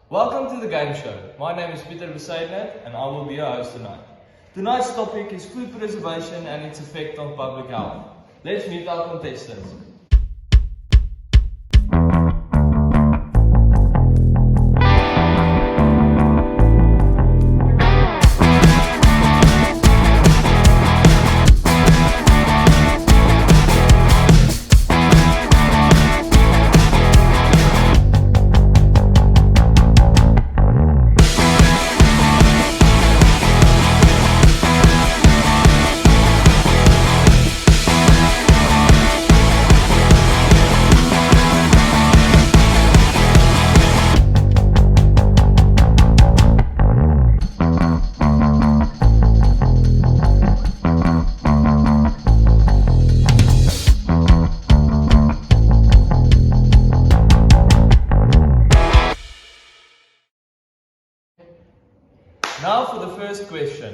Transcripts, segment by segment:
Welcome to the game show. My name is Peter Besaidnet and I will be your host tonight. Tonight's topic is food preservation and its effect on public health. Let's meet our contestants. Now for the first question.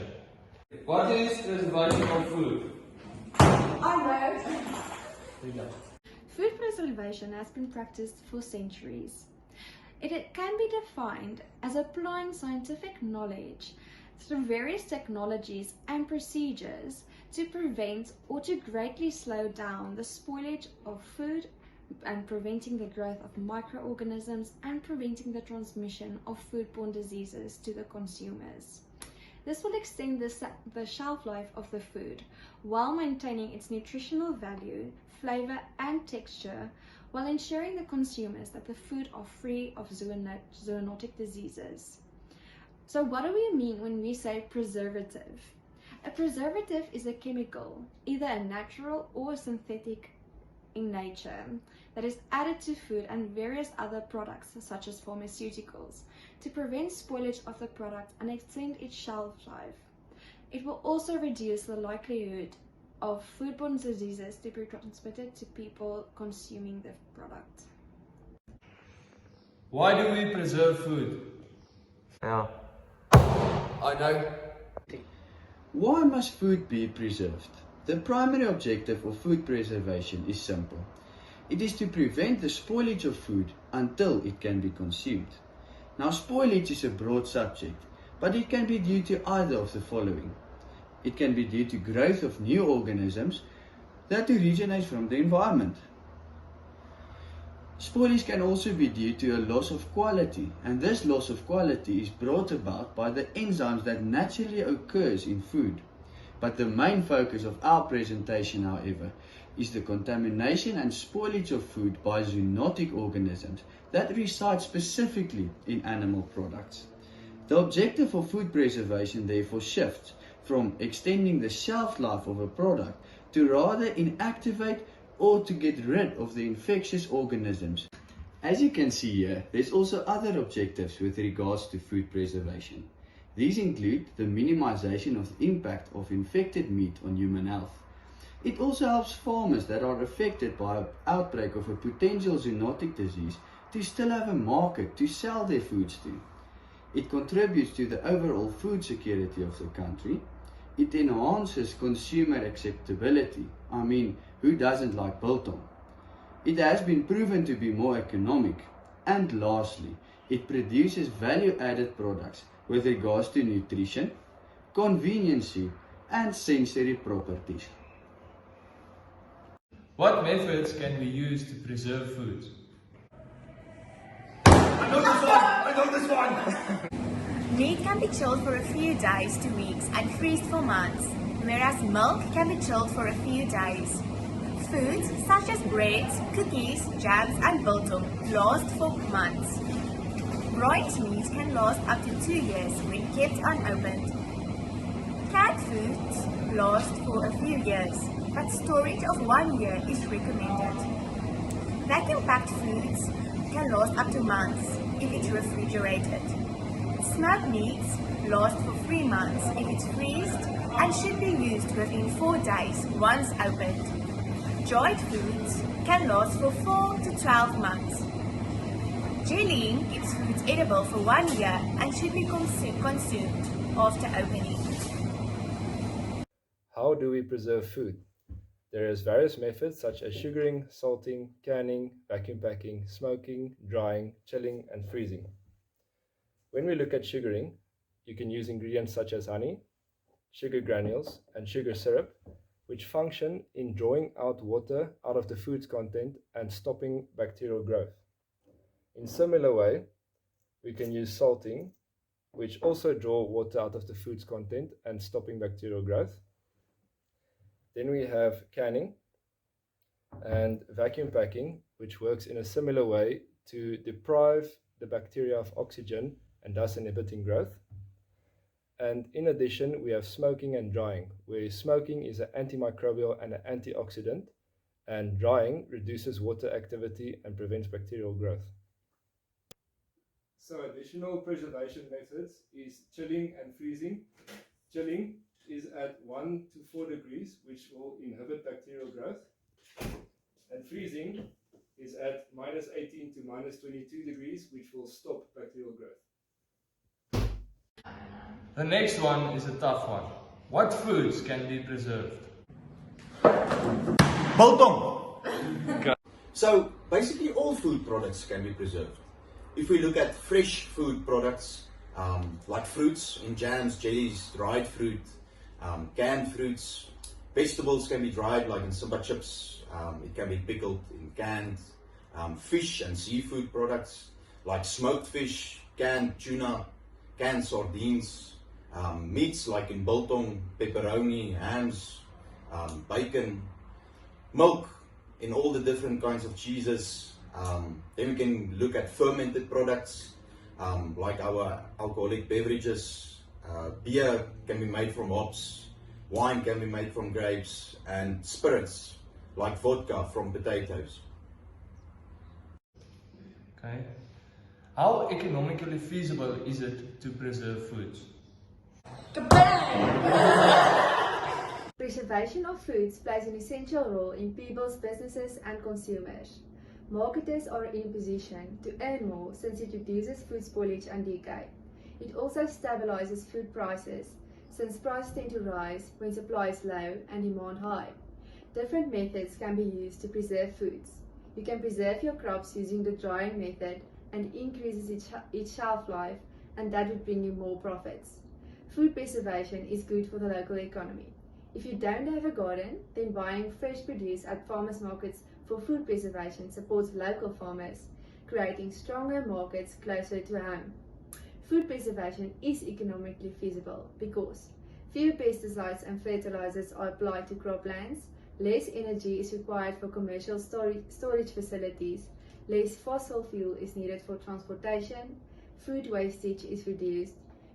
What is preservation of food? I know. Food preservation has been practiced for centuries. It can be defined as applying scientific knowledge through various technologies and procedures to prevent or to greatly slow down the spoilage of food and preventing the growth of microorganisms and preventing the transmission of foodborne diseases to the consumers. This will extend the shelf life of the food while maintaining its nutritional value, flavor and texture, while ensuring the consumers that the food are free of zoonotic diseases. So what do we mean when we say preservative? A preservative is a chemical, either a natural or synthetic in nature, that is added to food and various other products such as pharmaceuticals to prevent spoilage of the product and extend its shelf life. It will also reduce the likelihood of foodborne diseases to be transmitted to people consuming the product. Why do we preserve food? Yeah. I know. Why must food be preserved? The primary objective of food preservation is simple. It is to prevent the spoilage of food until it can be consumed. Now, spoilage is a broad subject, but it can be due to either of the following. It can be due to growth of new organisms that originate from the environment. Spoilage can also be due to a loss of quality, and this loss of quality is brought about by the enzymes that naturally occurs in food. But the main focus of our presentation, however, is the contamination and spoilage of food by zoonotic organisms that reside specifically in animal products. The objective of food preservation therefore shifts from extending the shelf life of a product to rather inactivate or to get rid of the infectious organisms. As you can see here, there's also other objectives with regards to food preservation. These include the minimization of the impact of infected meat on human health. It also helps farmers that are affected by an outbreak of a potential zoonotic disease to still have a market to sell their foods to. It contributes to the overall food security of the country. It enhances consumer acceptability. I mean, who doesn't like biltong? It has been proven to be more economic. And lastly, it produces value-added products with regards to nutrition, conveniency, and sensory properties. What methods can we use to preserve food? I know this one! Meat can be chilled for a few days to weeks and freezed for months, whereas milk can be chilled for a few days. Foods such as breads, cookies, jams and biltong last for months. Broiled meat can last up to 2 years when kept unopened. Canned foods last for a few years, but storage of 1 year is recommended. Vacuum-packed foods can last up to months if it's refrigerated. Smoked meats last for 3 months if it's freezed and should be used within 4 days once opened. Dried foods can last for 4 to 12 months. Jellying keeps foods edible for 1 year and should be consumed after opening. How do we preserve food? There is various methods such as sugaring, salting, canning, vacuum packing, smoking, drying, chilling, and freezing. When we look at sugaring, you can use ingredients such as honey, sugar granules, and sugar syrup, which function in drawing out water out of the food's content and stopping bacterial growth. In similar way, we can use salting, which also draw water out of the food's content and stopping bacterial growth. Then we have canning and vacuum packing, which works in a similar way to deprive the bacteria of oxygen and thus inhibiting growth. And in addition, we have smoking and drying, where smoking is an antimicrobial and an antioxidant, and drying reduces water activity and prevents bacterial growth. So additional preservation methods is chilling and freezing. Chilling is at 1 to 4 degrees, which will inhibit bacterial growth. And freezing is at -18 to -22 degrees, which will stop bacterial growth. The next one is a tough one. What foods can be preserved? Biltong! So basically all food products can be preserved. If we look at fresh food products, like fruits in jams, jellies, dried fruit, canned fruits, vegetables can be dried like in simba chips, it can be pickled in canned, fish and seafood products like smoked fish, canned tuna, canned sardines, meats like in biltong, pepperoni, hams, bacon, milk in all the different kinds of cheeses. Then we can look at fermented products like our alcoholic beverages. Beer can be made from hops, wine can be made from grapes, and spirits like vodka from potatoes. Okay. How economically feasible is it to preserve foods? Preservation of foods plays an essential role in people's businesses and consumers. Marketers are in position to earn more since it reduces food spoilage and decay. It also stabilizes food prices since prices tend to rise when supply is low and demand high. Different methods can be used to preserve foods. You can preserve your crops using the drying method and increases its shelf life, and that would bring you more profits. Food preservation is good for the local economy. If you don't have a garden, then buying fresh produce at farmers markets for food preservation supports local farmers, creating stronger markets closer to home. Food preservation is economically feasible because fewer pesticides and fertilizers are applied to croplands, less energy is required for commercial storage facilities, less fossil fuel is needed for transportation, food wastage is reduced,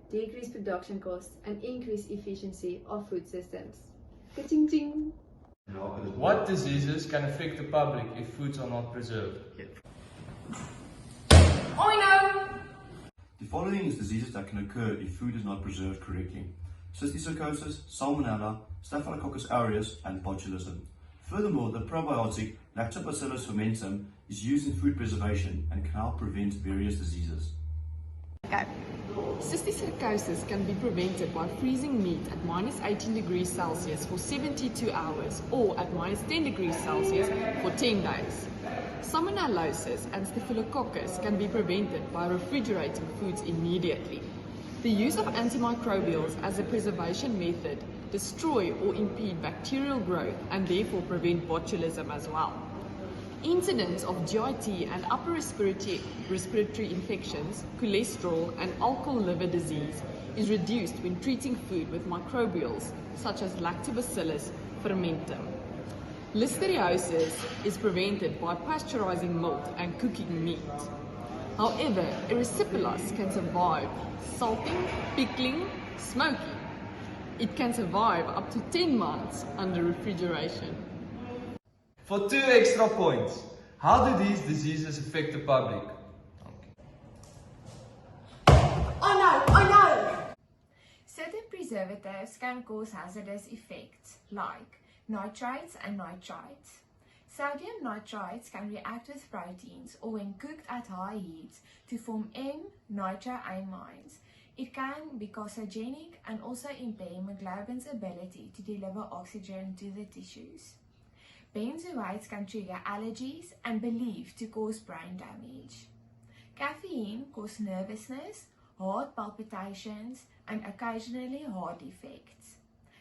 decreased production costs, and increased efficiency of food systems. Ka-ching-ching! What diseases can affect the public if foods are not preserved? The following is diseases that can occur if food is not preserved correctly: cysticercosis, salmonella, staphylococcus aureus, and botulism. Furthermore, the probiotic Lactobacillus fermentum is used in food preservation and can help prevent various diseases. Cysticercosis can be prevented by freezing meat at -18 degrees Celsius for 72 hours or at -10 degrees Celsius for 10 days. Salmonellosis and staphylococcus can be prevented by refrigerating foods immediately. The use of antimicrobials as a preservation method destroy or impede bacterial growth and therefore prevent botulism as well. Incidence of GIT and upper respiratory infections, cholesterol, and alcohol liver disease is reduced when treating food with microbials such as Lactobacillus fermentum. Listeriosis is prevented by pasteurizing milk and cooking meat. However, erysipelas can survive salting, pickling, smoking. It can survive up to 10 months under refrigeration. For 2 extra points, how do these diseases affect the public? Certain preservatives can cause hazardous effects like nitrates and nitrites. Sodium nitrites can react with proteins or when cooked at high heat to form N-nitroamines. It can be carcinogenic and also impair hemoglobin's ability to deliver oxygen to the tissues. Benzoates can trigger allergies and believed to cause brain damage. Caffeine causes nervousness, heart palpitations, and occasionally heart defects.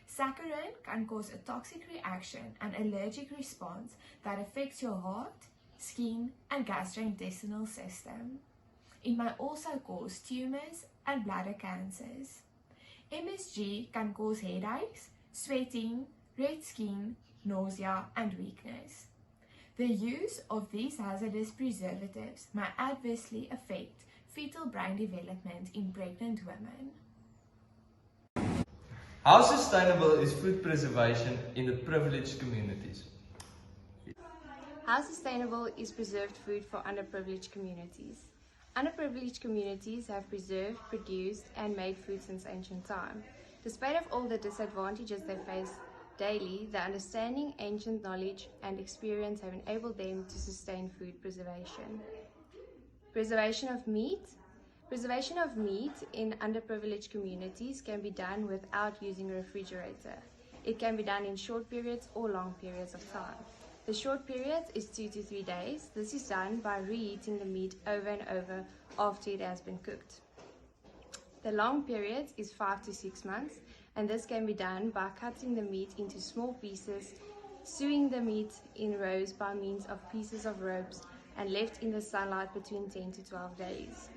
Saccharin can cause a toxic reaction and allergic response that affects your heart, skin, and gastrointestinal system. It may also cause tumors and bladder cancers. MSG can cause headaches, sweating, red skin, nausea, and weakness. The use of these hazardous preservatives may adversely affect fetal brain development in pregnant women. How sustainable is food preservation in the privileged communities? How sustainable is preserved food for underprivileged communities? Underprivileged communities have preserved, produced, and made food since ancient time. Despite of all the disadvantages they face daily, the understanding, ancient knowledge, and experience have enabled them to sustain food preservation. Preservation of meat. Preservation of meat in underprivileged communities can be done without using a refrigerator. It can be done in short periods or long periods of time. The short period is 2 to 3 days. This is done by reheating the meat over and over after it has been cooked. The long period is 5 to 6 months, and this can be done by cutting the meat into small pieces, sewing the meat in rows by means of pieces of ropes, and left in the sunlight between 10 to 12 days.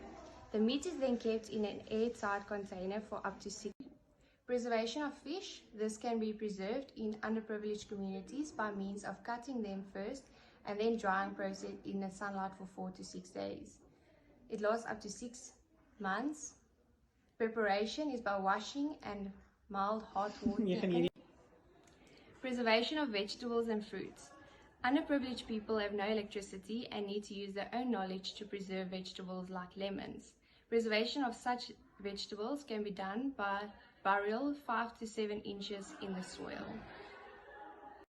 The meat is then kept in an airtight container for up to 6 months. Preservation of fish. This can be preserved in underprivileged communities by means of cutting them first and then drying process in the sunlight for 4 to 6 days. It lasts up to 6 months. Preparation is by washing and mild hot water. Preservation of vegetables and fruits. Underprivileged people have no electricity and need to use their own knowledge to preserve vegetables like lemons. Preservation of such vegetables can be done by burial 5 to 7 inches in the soil.